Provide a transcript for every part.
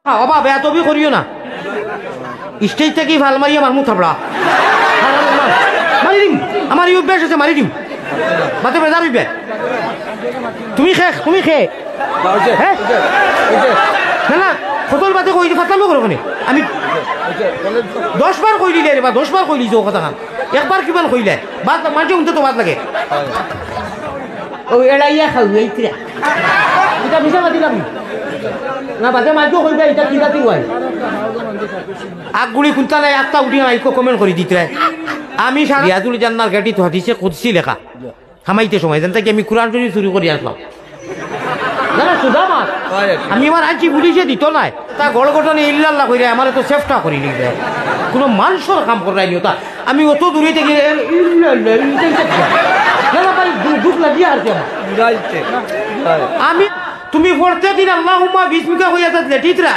অবা বেয়াতবি করিও না স্টেজ থেকে ভাল মারি আমার মুখ থাপড়া মারি দিম আমার এই অভ্যাস আছে মারি দিম বাতে বেজার হইবে তুমি খে হ্যাঁ না না ফতল বাতে কই ফাতালো করো কেন আমি 10 বার কই দিলে রে বা 10 বার কই লিছো কথা খান একবার কিমান কইলে বাত মাঝে উনতে তো বাত লাগে ও এড়াইয়া খাও এইতরা এটা বিছা মাতি লাগি না বাদে মাঝে কইবে এটা কি জাতি হয় আগগুলি কুনতা নাই একটা উঠি নাই কমেন্ট করে দিতে আমি রিয়াজুল জান্নার গাড়ি তো হাদিসে কুদসি লেখা হামাইতে সময় জানতে কি আমি কোরআন শরীফ চুরি করে আসলাম না না সুদা মাত আমি আমার আইছি পুলিশে দিত নাই তা গড় ঘটনে ইল্লাল্লাহ কইরা আমার তো সেফটা করি লিখবে কোনো মানুষের কাম করাই নিও তা আমি অত দূরে থেকে না না ভাই দুঃখ লাগিয়ে আর কি আমি তুমি পড়তে দিন আল্লাহুম্মা বিসমিকা হইয়া থাকলে ঠিকরা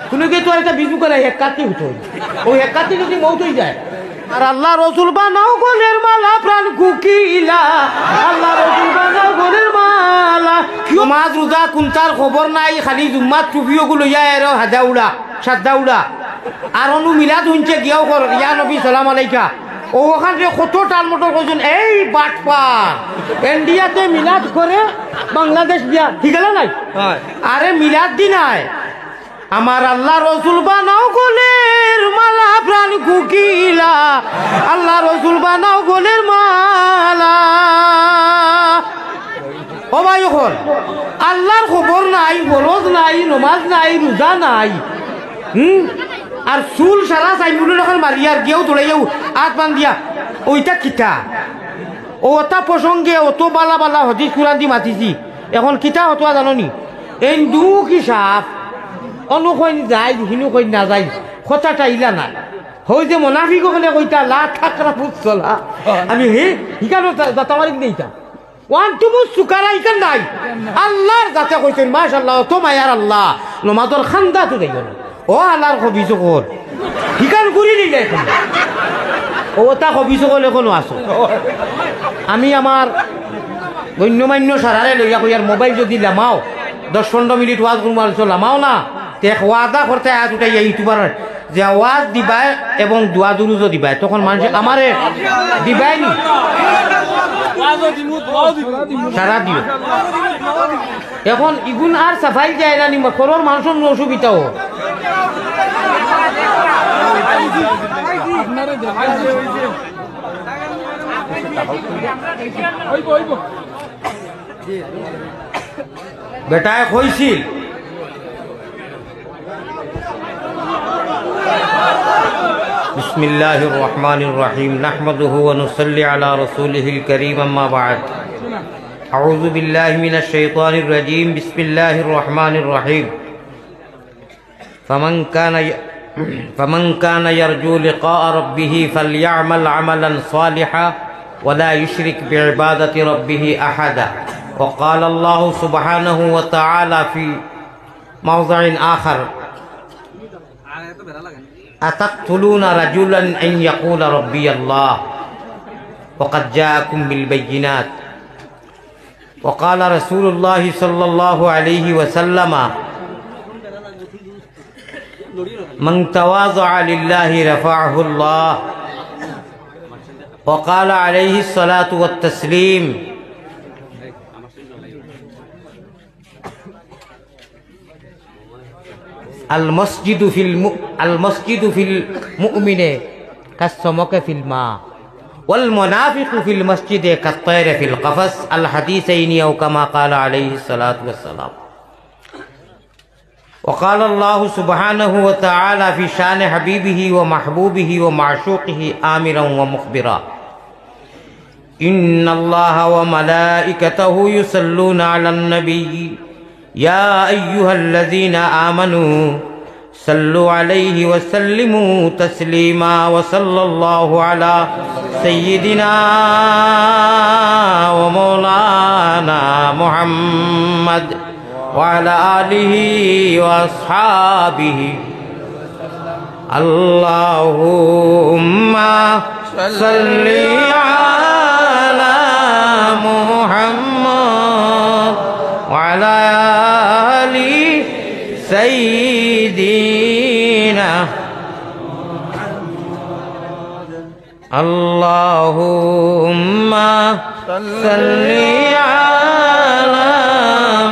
তুমি কি তো একটা বিসমিকা নাই এক কাটি উঠো ওই এক কাটি যদি মৌত হয়ে যায় আর আল্লাহ রসুল বানাও গলের মালা প্রাণ কুকিলা আল্লাহ রসুল বানাও গলের মালা মাছ রোজা কুন্তার খবর নাই খালি জুম্মাত টুপিও গুলো যায় আর হাজাউড়া সাদ্দাউড়া আর অনু মিলাদ শুনছে গিয়াও কর ইয়া নবী সালাম আলাইকা ও ওখান থেকে কত টাল মোটর করছেন এই বাটপার ইন্ডিয়াতে মিলাদ করে বাংলাদেশ বিয়া ঠিক আছে নাই আরে মিলাদ দি নাই আমার আল্লাহ রসুল বানাও গোলের মালা প্রাণ কুকিলা আল্লাহ রসুল বানাও গোলের মালা ও ভাই হল আল্লাহর খবর নাই ফরজ নাই নমাজ নাই রোজা নাই আর চুল সারা চাইমুল এখন মারিয়ার গিয়েও দৌড়াইয়াও হাত বান দিয়া ওইটা কিতা ওটা প্রসঙ্গে অত বালা বালা হদিস কুরান দি মাতিছি এখন কিতা হতোয়া জাননি এই দু কি সাপ অনুকইন যায় হিনু কই না যায় কথাটা ইলা না হই যে মুনাফিক ওখানে কইতা লা ঠাকরা ফুসলা আমি হে হিকানো দাতামারি দেইতা ওয়ান টু সুকারা ইকান নাই আল্লাহর যাতে কইছেন মাশাআল্লাহ তো মায়ার আল্লাহ নমাজর খান্দা তো দেইও না ও আল্লাহর খবিজ কর হিকান করি নিলে এখন ওটা খবিজ কল এখনো আসো আমি আমার গণ্যমান্য সারারে লইয়া কইয়ার মোবাইল যদি লামাও 10-15 মিনিট ওয়াজ করবো লামাও না এক ওয়াদা করতে আয়াত উঠাই ইউটিউবার যে ওয়াজ দিবাই এবং দোয়া দুরুজও দিবাই তখন মানুষ আমারে দিবাই নি সারা দিও এখন ইগুন আর সাফাই যায় না নিমা করোর মানুষের অসুবিধাও বেটায় কইছিল بسم الله الرحمن الرحيم نحمده ونصلي على رسوله الكريم أما بعد أعوذ بالله من الشيطان الرجيم بسم الله الرحمن الرحيم فمن كان يرجو لقاء ربه فليعمل عملا صالحا ولا يشرك بعبادة ربه أحدا وقال الله سبحانه وتعالى في موضع آخر أتقتلون رجلا أن يقول ربي الله وقد جاءكم بالبينات وقال رسول الله صلى الله عليه وسلم من تواضع لله رفعه الله وقال عليه الصلاة والتسليم المسجد في المؤمن كالسمك في الماء والمنافق في المسجد كالطير في القفص الحديثين أو كما قال عليه الصلاة والسلام وقال الله سبحانه وتعالى في شان حبيبه ومحبوبه ومعشوقه آمرا ومخبرا إن الله وملائكته يصلون على النبي يا أيها الذين آمنوا صلوا عليه وسلموا تسليما وصلى الله على سيدنا ومولانا محمد وعلى آله وأصحابه اللهم صل على محمد وعلى آله سيدنا اللهم صل على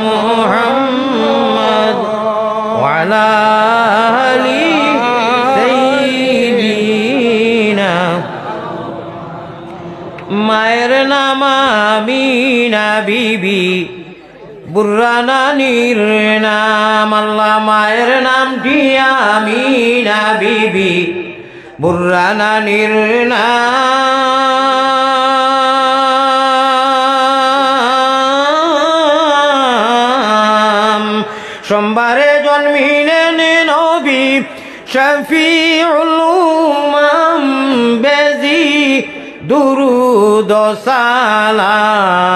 محمد وعلى آل سيدنا মায়ের নাম আমিনা বিবি বুররানানির নাম আল্লাহ মায়ের নামটি আমিনা বিবি বুররানানির নাম সোমবারে জন্মিলেন নবী শফিউল উম্মাম বেজি দুরুদ ও সালাম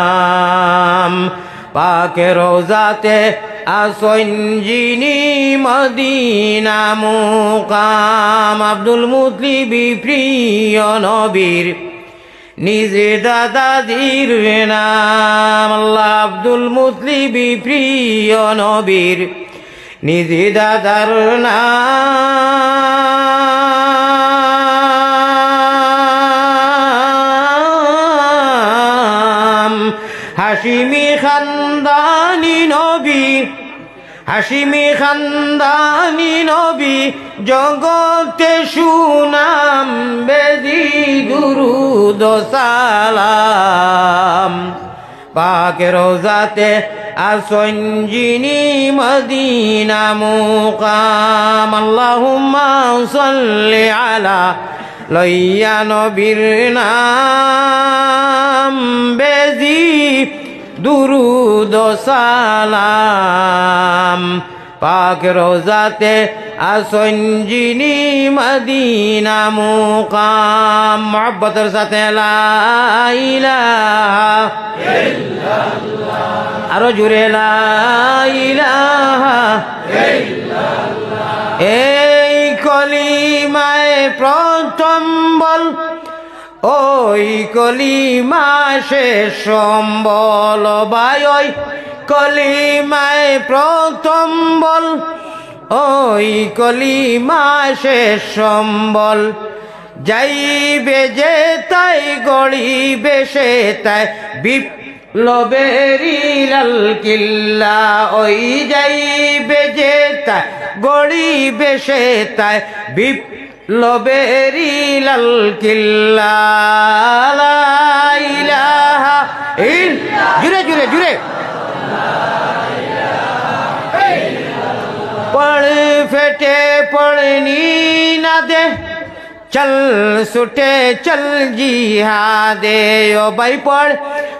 পাকে রোজাতে আসন যিনি মদিনা মুকাম আব্দুল মুতলিবি প্রিয় নবীর নিজে দাদাজির নাম আল্লাহ আব্দুল মুতলিবি প্রিয় নবীর নিজে দাদার নাম হাশিমি খানদানি নবী হাশিমি খানদানি নবী জগতে সুনাম বেদি দুরুদ ও সালাম পাকে রোজাতে আসন যিনি মদিনা মুকাম আল্লাহুম্মা সাল্লি আলা লইয়া নবীর নাম বেজি দুরুদ ও সালাম পাক রোজাতে আসন যিনি মদিনা মুকাম মুহাব্বতের সাথে লা ইলাহা ইল্লাল্লাহ আরো জুড়ে লা ইলাহা ইল্লাল্লাহ এই কলিমায় প্রথম বল ওই কলিমা শেষ সম্বল ভাই ওই কলিমায় প্রথম বল ওই কলিমা শেষ সম্বল যাইবে যে তাই গড়িবে সে তাই বিপ্লবেরি লাল কিল্লা ওই যাইবে যে তাই গড়িবে সে তাই বিপ্লবেরি লাল কিল্লা লা ইলাহা ইল্লাল্লাহ জুড়ে জুড়ে জুড়ে पढ़ फेटे पढ़नी ना दे चल सुटे चल जिहादे ओ भाई पढ़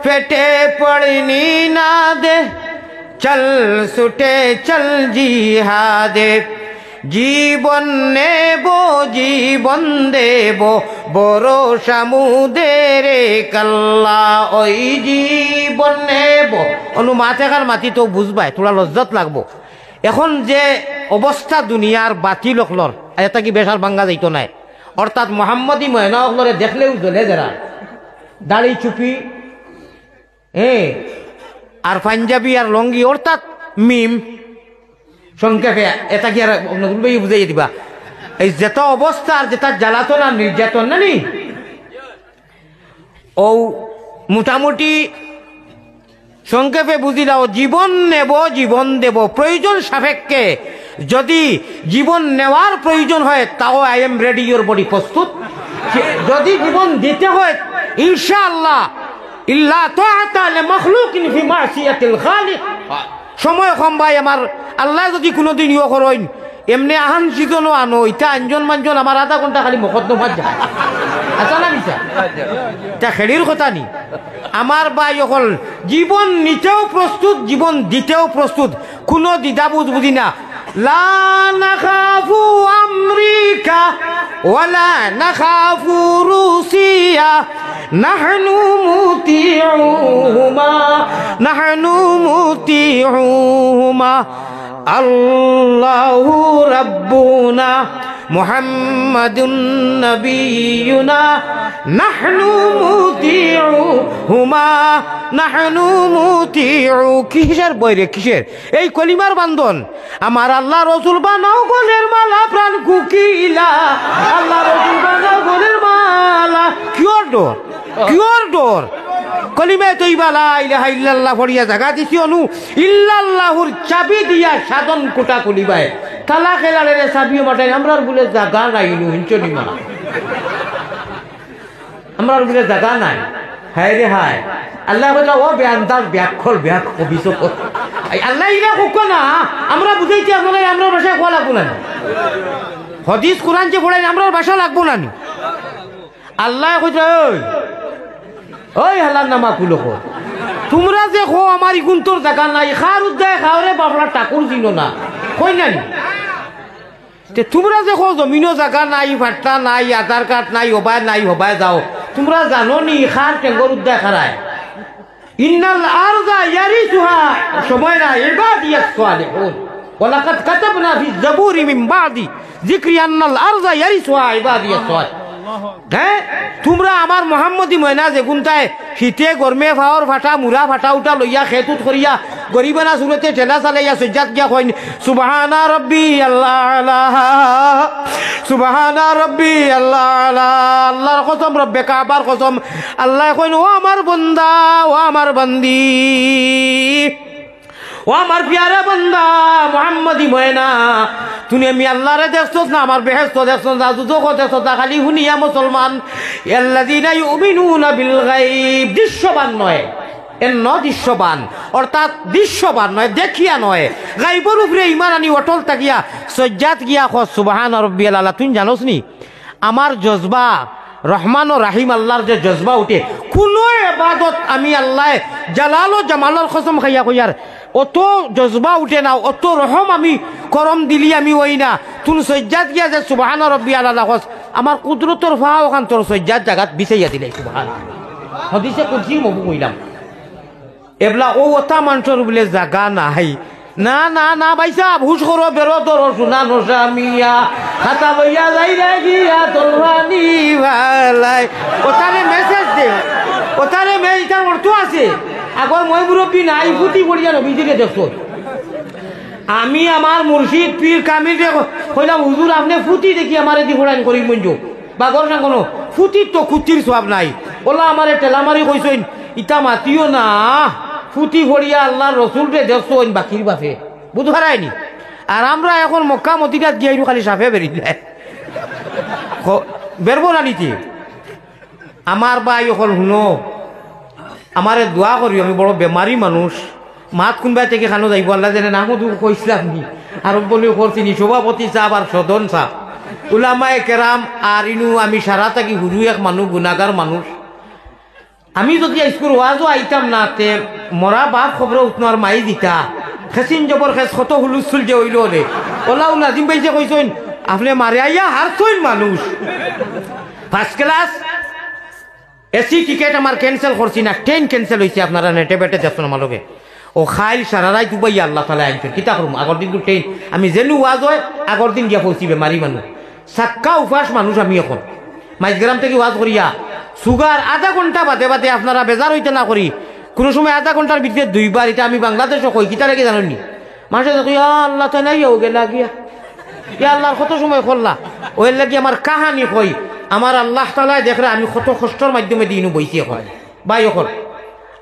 फेटे पढ़नी ना दे चल सुटे चल जिहादे জীবন নেব জীবন দেব বড় সামুদের কাল্লা ওই জীবন নেব অনু মাথাকার মাটি তো বুঝবাই তোরা লজ্জত লাগবো এখন যে অবস্থা দুনিয়ার বাতি লোকলর এটা কি বেশার ভাঙ্গা যাইতো নাই অর্থাৎ মোহাম্মদী ময়না অকলরে দেখলেও জ্বলে যারা দাড়ি চুপি আর পাঞ্জাবি আর লঙ্গি অর্থাৎ মিম সংক্ষেপে এটা কি আর বুঝাই দিবা এই যেটা অবস্থা আর যেটা জ্বালাতন আর নির্যাতন না নি ও মোটামুটি সংক্ষেপে বুঝিলাও জীবন নেব জীবন দেব প্রয়োজন সাপেক্ষে যদি জীবন নেওয়ার প্রয়োজন হয় তাও I am ready your body প্রস্তুত যদি জীবন দিতে হয় ইনশাআল্লাহ ইল্লা তাআতা লিমাখলুকিন ফি মাসিয়াতিল খালিক সময় কম ভাই আমার আল্লাহ যদি কোনোদিন ইয়ে করেন এমনি আহান সিজনও আনো ইটা আঞ্জন মানজন আমার আধা ঘন্টা খালি মকদ্দমাত যায় আচ্ছা না বিছা তা খেলির কথা নি আমার ভাই অকল জীবন নিতেও প্রস্তুত জীবন দিতেও প্রস্তুত কোনো দ্বিধাবোধ বুঝি না লা নাখাফু আমরিকা ওয়ালা নাখাফু রুসিয়া নাহনু মুতিউহুমা আল্লাহু রাব্বুনা মুহাম্মাদুন নবিয়ুনা নাহনু মুতিউহুমা নাহনু মুতিউ। কিসের বইরে কিসের এই কলিমার বান্ধন? আমার আল্লাহ রসুল বানাও গলের মালা প্রাণ কুকিলা, আল্লাহ রসুল বানাও গলের মালা। কিয়র ডর, কিয়র ডর? কলিমা তৈবা লা ইলাহা ইল্লাল্লাহ পড়িয়া জাগা দিছি অনু ইল্লাল্লাহুর চাবি দিয়া সাধন কোটা কলিবায় তালা খেলারে চাবিও মাঠাই। আমরার বলে জাগা নাই নু হিঞ্চনি মা, আমরার বলে জাগা নাই। হায় রে হায়, আল্লাহ বলে ও বেআন্দাজ ব্যাখ্যল ব্যাক অভিযোগ আল্লাহ ইলা কোক না। আমরা বুঝাইছি আপনারা আমরার ভাষায় কোয়া লাগবো না, হদিস কোরআন যে পড়াই আমরার ভাষা লাগবো না। আল্লাহ কইছে ওই ওই হালার নামা কুলো তোমরা যে খো আমার ইগুন্তর জায়গা নাই, খার উদ্যায় খাওয়ারে বাবলা টাকুর দিল না কই নানি। তোমরা যে খো জমিনও জায়গা নাই, ফাট্টা নাই, আধার কার্ড নাই, হবায় নাই, হবায় যাও। তোমরা জানো নি খার টেঙ্গর উদ্যায় খারায় ইন্নাল আরযা ইয়ারিসুহা সময় না ইবাদিয়াস সালিহুন ওয়ালাকাদ কাতাবনা ফি যাবুরি মিন বাদি যিকরি আন্নাল আরযা ইয়ারিসুহা ইবাদিয়াস সালিহুন। হ্যাঁ, তোমরা আমার মোহাম্মদী ময়না যে গুনতায় শীতে গরমে ফাওয়ার ফাটা মুরা ফাটা উঠা লইয়া খেতুত করিয়া গরিবানা সুরতে ঠেলা চালাইয়া সজ্জাত গিয়া কইন সুবহানা রব্বি আল্লাহ আলাহ, সুবহানা রব্বি আল্লাহ আলাহ। আল্লাহর কসম, রব্বে কাবার কসম, আল্লাহ কইন ও আমার বন্দা, ও আমার বান্দি, ও আমার প্যারা বান্দা মুহাম্মদী ময়না, তুমি আমি আল্লাহরে দেখছ না, আমার বেহেশত দেখছ না, দুজক দেখছ না, খালি শুনিয়া মুসলমান। আল্লাযীনা ইউমিনুনা বিল গায়ব, দৃশ্যবান নয় এন্ন দৃশ্যবান, অর্থাৎ দৃশ্যবান নয়, দেখিয়া নয়, গায়বের উপরে ঈমান আনি অটল থাকিয়া সজ্জাত গিয়া খ সুবহানা রাব্বিয়াল আলা। তুই জানোস নি আমার জজবা রহমান ও রাহিম আল্লাহর যে জজবা উঠে, কোনো ইবাদত আমি আল্লাহ জালাল ও জামালের কসম খাইয়া কইয়ার অত জজবা উঠে না, অত রহম আমি করম দিলি আমি ওই না। তুন সজ্জাত গিয়া যে সুবহানা রাব্বিয়াল আলা কস, আমার কুদরতর ফাও ওখান তোর সজ্জাত জাগাত বিছাইয়া দিলাই সুবহানাল্লাহ। হাদিসে কুদসি মবু কইলাম এবলা ও ওটা মানুষের বলে জাগা নাই। না না না ভাইসা হুশ করো, বেরো তোর সোনা নসামিয়া খাতা লইয়া যাই গিয়া তোলবানি ভালাই। ওটারে মেসেজ দে, ওটারে মেসেজটার অর্থ আছে। আগর মই মুরব্বী নাই ফুটি পড়িয়া নবীজিকে দেখছো। আমি আমার মুর্শিদ পীর কামিল কইলাম হুজুর আপনি ফুটি দেখি আমার এদি ফোড়াইন করি মঞ্জু বাগর না কোনো ফুটির তো কুটির সব নাই। ওলা আমার টেলামারি কইসইন ইটা মাতিও না, ফুটি ফড়িয়া আল্লাহর রসুলরে দেখছো বাকির বাপে বুঝ হারায়নি। আর আমরা এখন মক্কা মদিনাত গিয়ে খালি সাফে বেরিয়ে বেরবো না নিতে। আমার ভাই এখন শুনো, আমারে দোয়া করি, আমি বড় বেমারি মানুষ, মাত কোনবাই থেকে খানো যাইব আল্লাহ জানে না। মধু কইসলাম নি আর বলি করছিনি সভাপতি সাহেব আর সদন সাহেব উলামায়ে কেরাম আর ইনু আমি সারা থাকি হুরু এক মানুষ, গুণাগার মানুষ। আমি যদি স্কুল ওয়াজও আইতাম না, তে মরা বাপ খবর উঠনার মাই দিতা খেসিন জবর খেস কত হুলুস্থুল যে হইল রে। ওলাও নাজিম ভাই যে কইসইন আপনি মারে আইয়া হারছইন মানুষ। ফার্স্ট ক্লাস এসি টিকেট আমার ক্যান্সেল করছি না, ট্রেন ক্যান্সেল হয়েছে। আপনারা নেটে বেটে দেখছেন আমার লগে। ও খাইল সারারাই দুবাই আল্লাহ তালা আনছেন কিতা করুম। আগর দিন তো ট্রেন আমি যেনু ওয়াজ হয় আগর দিন গিয়া পৌঁছি বেমারি মানুষ, সাক্কা উপাস মানুষ। আমি এখন মাইজগ্রাম থেকে ওয়াজ করিয়া সুগার আধা ঘন্টা বাদে বাদে আপনারা বেজার হইতে না করি, কোনো সময় আধা ঘন্টার ভিতরে দুইবার। এটা আমি বাংলাদেশও কই কিতা রেখে জানেননি। মানুষে দেখো আল্লাহ তো নাই ও গেলা গিয়া ইয়া আল্লাহর কত সময় করলা। ওই লাগি আমার কাহানি কই, আমার আল্লাহ তালায় দেখলে আমি কত কষ্টর মাধ্যমে দিনু বইছি এখন বাই এখন।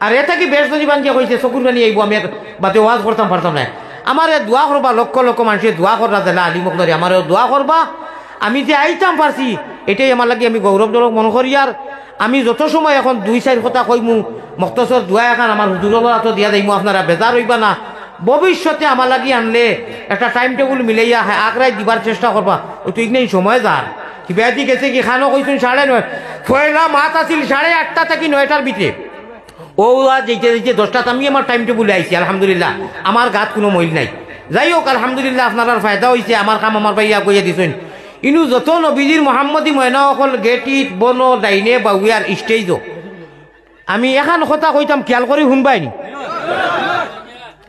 আর এটা কি বেশ যদি বান্ধিয়া কইছে চকুর বানি আইব, আমি বাদে ওয়াজ করতাম পারতাম না। আমার দোয়া করবা, লক্ষ লক্ষ মানুষের দোয়া করা দিলা আলিমক ধরে আমার দোয়া করবা। আমি যে আইতাম পারছি এটাই আমার লাগে আমি গৌরবজনক মনে করি। আর আমি যত সময় এখন দুই চার কথা কইমু মক্তসর দোয়া এখন আমার হুজুরের তো দিয়া যাইমু, আপনারা বেজার হইবা না। ভবিষ্যতে আমার লাগি আনলে একটা টাইম টেবিল মিলাইয়া আগরাই দিবার চেষ্টা করবা। ওই তুই নেই সময় যার কি বেদি গেছে কি খানো কইছুন 9:30 পয়লা মাত আছিল 8:30 থেকে 9টার ভিতরে। ও যেতে যেতে 10টাত আমি আমার টাইম টেবিলে আইছি। আলহামদুলিল্লাহ আমার গাত কোনো মইল নাই। যাই হোক আলহামদুলিল্লাহ আপনার ফায়দা হয়েছে। আমার কাম আমার ভাইয়া কইয়া দিছেন। ইনু যত নবীজির মোহাম্মদী ময়না অকল গেটিত বন ডাইনে বাউয়ার স্টেজ। আমি এখন কথা কইতাম খেয়াল করে শুনবাইনি।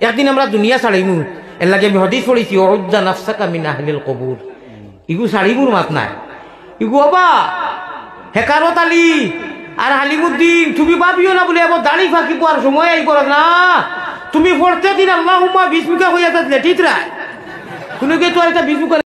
একদিন আমরা দুনিয়া ছাড়িমু এর লাগে আমি হদিস পড়েছি উদ্দা নাফসাকা মিন আহলিল কবুর। ইগু ছাড়িমুর মাত নাই। ইগু বাবা হেকারত আলী আর হালিমুদ্দিন তুমি ভাবিও না বলে এবার দাড়ি ফাঁকি পাওয়ার সময় এই করো না তুমি পড়তে দিন আল্লাহুম্মা বিসমিকা হইয়া লেটিত রায় তুমি কি তোর একটা বিসমিকা